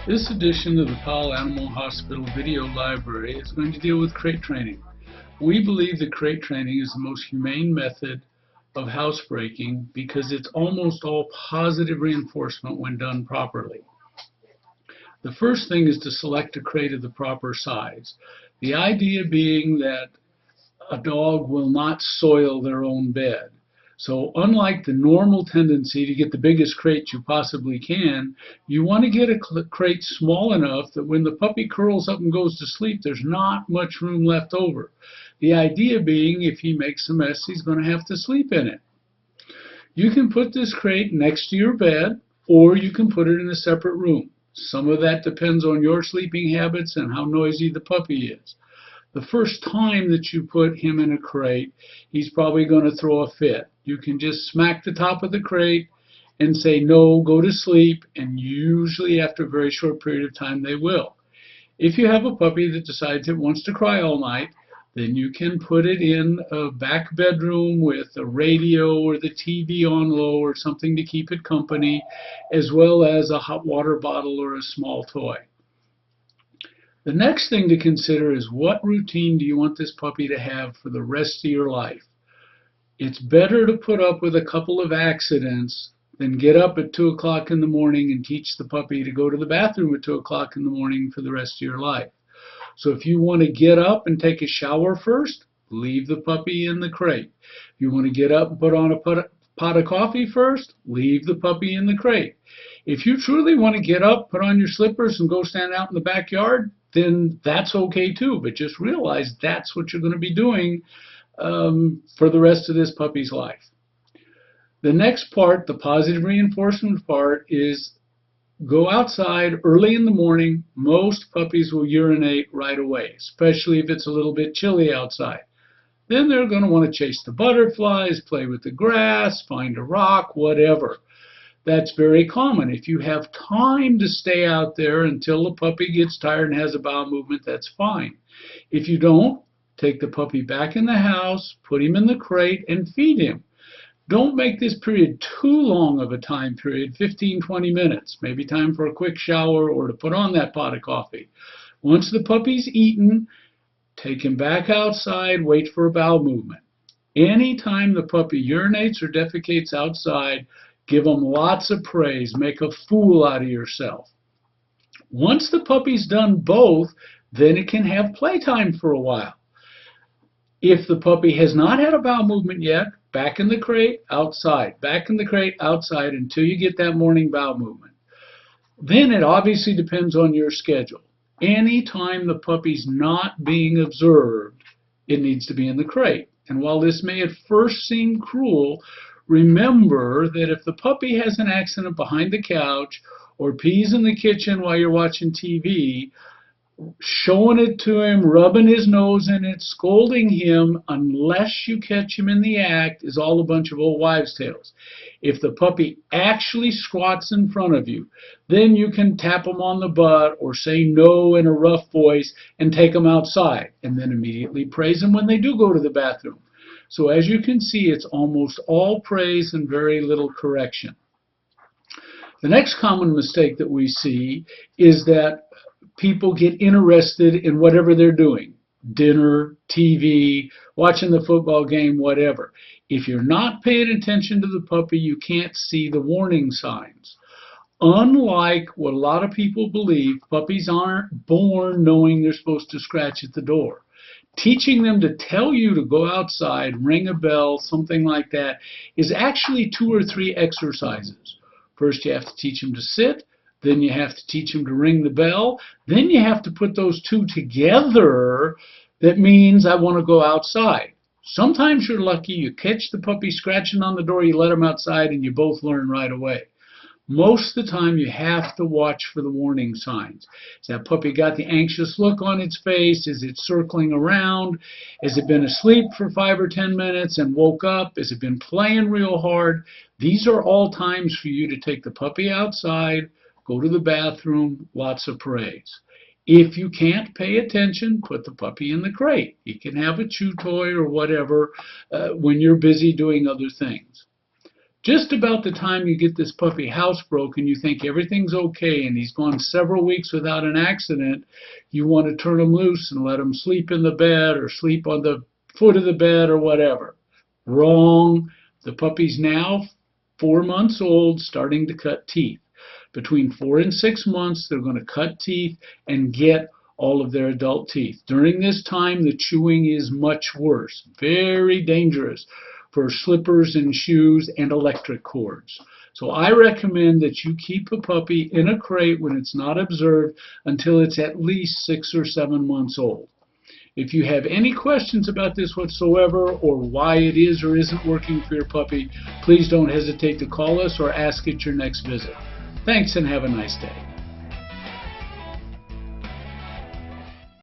This edition of the Powell Animal Hospital video library is going to deal with crate training. We believe that crate training is the most humane method of housebreaking because it's almost all positive reinforcement when done properly. The first thing is to select a crate of the proper size. The idea being that a dog will not soil their own bed. So unlike the normal tendency to get the biggest crate you possibly can, you want to get a crate small enough that when the puppy curls up and goes to sleep, there's not much room left over. The idea being if he makes a mess, he's going to have to sleep in it. You can put this crate next to your bed, or you can put it in a separate room. Some of that depends on your sleeping habits and how noisy the puppy is. The first time that you put him in a crate, he's probably going to throw a fit. You can just smack the top of the crate and say, no, go to sleep, and usually after a very short period of time they will. If you have a puppy that decides it wants to cry all night, then you can put it in a back bedroom with a radio or the TV on low or something to keep it company, as well as a hot water bottle or a small toy. The next thing to consider is what routine do you want this puppy to have for the rest of your life? It's better to put up with a couple of accidents than get up at 2 o'clock in the morning and teach the puppy to go to the bathroom at 2 o'clock in the morning for the rest of your life. So if you want to get up and take a shower first, leave the puppy in the crate. If you want to get up and put on a pot of coffee first, leave the puppy in the crate. If you truly want to get up, put on your slippers, and go stand out in the backyard, then that's okay too. But just realize that's what you're going to be doing for the rest of this puppy's life. The next part, the positive reinforcement part, is go outside early in the morning. Most puppies will urinate right away, especially if it's a little bit chilly outside. Then they're going to want to chase the butterflies, play with the grass, find a rock, whatever. That's very common. If you have time to stay out there until the puppy gets tired and has a bowel movement, that's fine. If you don't, take the puppy back in the house, put him in the crate, and feed him. Don't make this period too long of a time period, 15, 20 minutes. Maybe time for a quick shower or to put on that pot of coffee. Once the puppy's eaten, take him back outside, wait for a bowel movement. Anytime the puppy urinates or defecates outside, give them lots of praise. Make a fool out of yourself. Once the puppy's done both, then it can have playtime for a while. If the puppy has not had a bowel movement yet, back in the crate, outside. Back in the crate, outside until you get that morning bowel movement. Then it obviously depends on your schedule. Anytime the puppy's not being observed, it needs to be in the crate. And while this may at first seem cruel, remember that if the puppy has an accident behind the couch or pees in the kitchen while you're watching TV, showing it to him, rubbing his nose in it, scolding him, unless you catch him in the act, is all a bunch of old wives' tales. If the puppy actually squats in front of you, then you can tap him on the butt or say no in a rough voice and take him outside, and then immediately praise them when they do go to the bathroom. So as you can see, it's almost all praise and very little correction. The next common mistake that we see is that people get interested in whatever they're doing. Dinner, TV, watching the football game, whatever. If you're not paying attention to the puppy, you can't see the warning signs. Unlike what a lot of people believe, puppies aren't born knowing they're supposed to scratch at the door. Teaching them to tell you to go outside, ring a bell, something like that, is actually 2 or 3 exercises. First, you have to teach them to sit. Then you have to teach them to ring the bell. Then you have to put those two together. That means I want to go outside. Sometimes you're lucky. You catch the puppy scratching on the door, you let him outside, and you both learn right away. Most of the time, you have to watch for the warning signs. Has that puppy got the anxious look on its face? Is it circling around? Has it been asleep for 5 or 10 minutes and woke up? Has it been playing real hard? These are all times for you to take the puppy outside, go to the bathroom, lots of praise. If you can't pay attention, put the puppy in the crate. You can have a chew toy or whatever when you're busy doing other things. Just about the time you get this puppy housebroken, you think everything's okay and he's gone several weeks without an accident, you want to turn him loose and let him sleep in the bed or sleep on the foot of the bed or whatever. Wrong. The puppy's now 4 months old, starting to cut teeth. Between 4 and 6 months, they're going to cut teeth and get all of their adult teeth. During this time, the chewing is much worse, very dangerous for slippers and shoes and electric cords. So I recommend that you keep a puppy in a crate when it's not observed until it's at least 6 or 7 months old. If you have any questions about this whatsoever, or why it is or isn't working for your puppy, please don't hesitate to call us or ask at your next visit. Thanks and have a nice day.